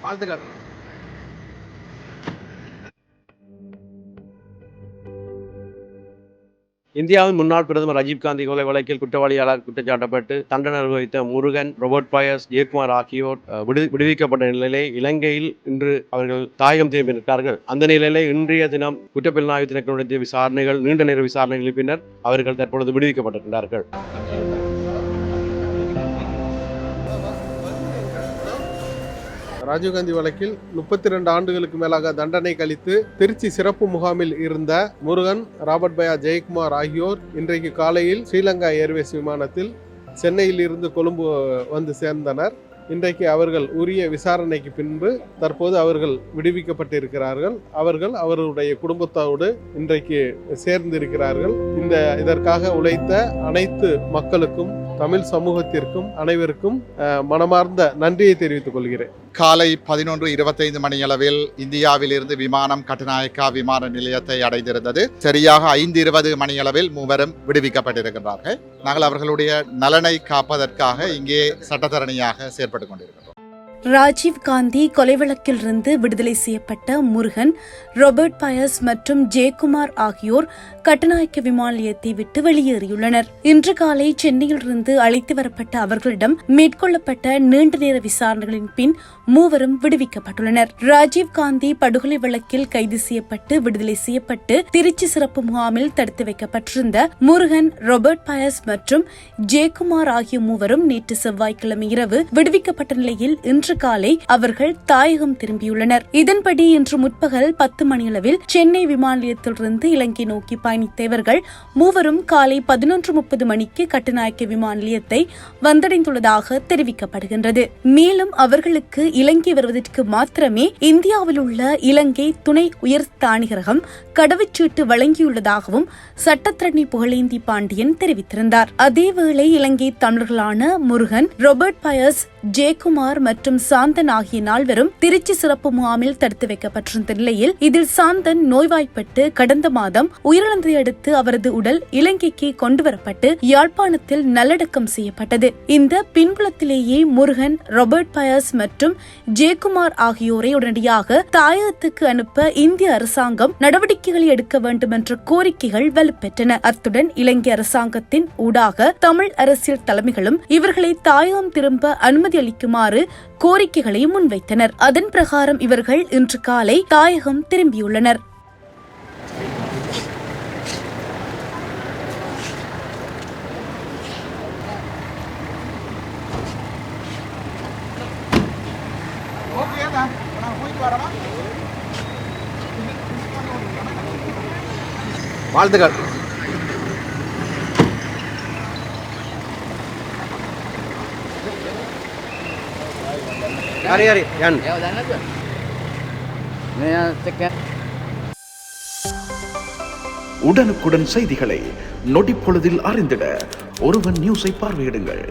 வாழ்த்துக்கள். இந்தியாவின் முன்னாள் பிரதமர் ராஜீவ்காந்தி கொலை வழக்கில் குற்றவாளியாளர் குற்றச்சாட்டப்பட்டு தண்டனை அனுபவித்த முருகன், ராபர்ட் பயஸ், ஜெயக்குமார் ஆகியோர் விடுவிக்கப்பட்ட நிலையிலே இலங்கையில் இன்று அவர்கள் தாயகம் திரும்பியிருக்கிறார்கள். அந்த நிலையிலே இன்றைய தினம் குற்றப்புலனாய்வு திணைக்களத்தின் விசாரணைகள் நீண்ட நேர விசாரணைகளின் பின்னர் அவர்கள் தற்பொழுது விடுவிக்கப்பட்டிருக்கிறார்கள். ராஜீவ்காந்தி வழக்கில் 32 ஆண்டுகளுக்கு மேலாக தண்டனை கழித்து திருச்சி சிறப்பு முகாமில் இருந்த முருகன், ராபர்ட் பயா, ஜெயக்குமார் ஆகியோர் இன்றைக்கு காலையில் ஸ்ரீலங்கா ஏர்வேஸ் விமானத்தில் சென்னையில் இருந்து கொழும்பு வந்து சேர்ந்தனர். இன்றைக்கு அவர்கள் உரிய விசாரணைக்கு பின்பு தற்போது அவர்கள் விடுவிக்கப்பட்டிருக்கிறார்கள். அவர்கள் அவர்களுடைய குடும்பத்தோடு இன்றைக்கு சேர்ந்திருக்கிறார்கள். இதற்காக உழைத்த அனைத்து மக்களுக்கும், தமிழ் சமூகத்திற்கும், அனைவருக்கும் மனமார்ந்த நன்றியை தெரிவித்துக் கொள்கிறேன். காலை 11:25 மணியளவில் இந்தியாவில் இருந்து விமானம் கட்டுநாயக்கா விமான நிலையத்தை அடைந்திருந்தது. சரியாக 5:20 மணியளவில் மூவரும் விடுவிக்கப்பட்டிருக்கின்றார்கள். நாங்கள் அவர்களுடைய நலனை காப்பதற்காக இங்கே சட்டத்தரணியாக செயற்பட்டுக் கொண்டிருக்கிறோம். ராஜீவ் காந்தி கொலை வழக்கிலிருந்து விடுதலை செய்யப்பட்ட முருகன், ராபர்ட் பயஸ் மற்றும் ஜெயக்குமார் ஆகியோர் கட்டுநாயக்க விமான நிலையத்தை விட்டு வெளியேறியுள்ளனர். இன்று காலை சென்னையிலிருந்து அழைத்து வரப்பட்ட அவர்களிடம் மேற்கொள்ளப்பட்ட நீண்ட நேர விசாரணைகளின் பின் மூவரும் விடுவிக்கப்பட்டுள்ளனர். ராஜீவ் காந்தி படுகொலை வழக்கில் கைது செய்யப்பட்டு விடுதலை செய்யப்பட்டு திருச்சி சிறப்பு முகாமில் தடுத்து வைக்கப்பட்டிருந்த முருகன், ராபர்ட் பயஸ் மற்றும் ஜெயக்குமார் ஆகிய மூவரும் நேற்று செவ்வாய்க்கிழமை இரவு விடுவிக்கப்பட்ட நிலையில் இன்று காலை அவர்கள் தாயகம் திரும்பியுள்ளனர். இதன்படி இன்று முற்பகல் 10 மணியளவில் சென்னை விமான நிலையத்திலிருந்து இலங்கை நோக்கி பயணித்த இவர்கள் மூவரும் காலை 11:30 மணிக்கு கட்டுநாயக்க விமான நிலையத்தை வந்தடைந்துள்ளதாக தெரிவிக்கப்படுகின்றது. மேலும் அவர்களுக்கு இலங்கை வருவதற்கு மாத்திரமே இந்தியாவில் உள்ள இலங்கை துணை உயர்ஸ்தானிகரகம் கடவுச்சீட்டு வழங்கியுள்ளதாகவும் சட்டத்தரணி புகழேந்தி பாண்டியன் தெரிவித்திருந்தார். அதேவேளை இலங்கை தமிழர்களான முருகன், ராபர்ட் பயஸ், ஜெயக்குமார் மற்றும் சாந்தன் ஆகிய நால்வரும் திருச்சி சிறப்பு முகாமில் தடுத்து வைக்கப்பட்டிருந்த நிலையில் இதில் சாந்தன் நோய்வாய்ப்பட்டு கடந்த மாதம் உயிரிழந்ததை அடுத்து அவரது உடல் இலங்கைக்கு கொண்டுவரப்பட்டு யாழ்ப்பாணத்தில் நல்லடக்கம் செய்யப்பட்டது. இந்த பின்புலத்திலேயே முருகன், ராபர்ட் பயஸ் மற்றும் ஜெயக்குமார் ஆகியோரை உடனடியாக தாயகத்துக்கு அனுப்ப இந்திய அரசாங்கம் நடவடிக்கைகளை எடுக்க வேண்டும் என்ற கோரிக்கைகள் வலுப்பெற்றன. அத்துடன் இலங்கை அரசாங்கத்தின் ஊடாக தமிழ் அரசியல் தலைமைகளும் இவர்களை தாயகம் திரும்ப அனுமதி அளிக்குமாறு கோரிக்கைகளை முன்வைத்தனர். அதன் பிரகாரம் இவர்கள் இன்று காலை தாயகம் திரும்பியுள்ளனர். வாழ்த்துக்கள். உடனுக்குடன் செய்திகளை நொடிப்பொழுதில் அறிந்திட ஒருவன் நியூஸை பார்வையிடுங்கள்.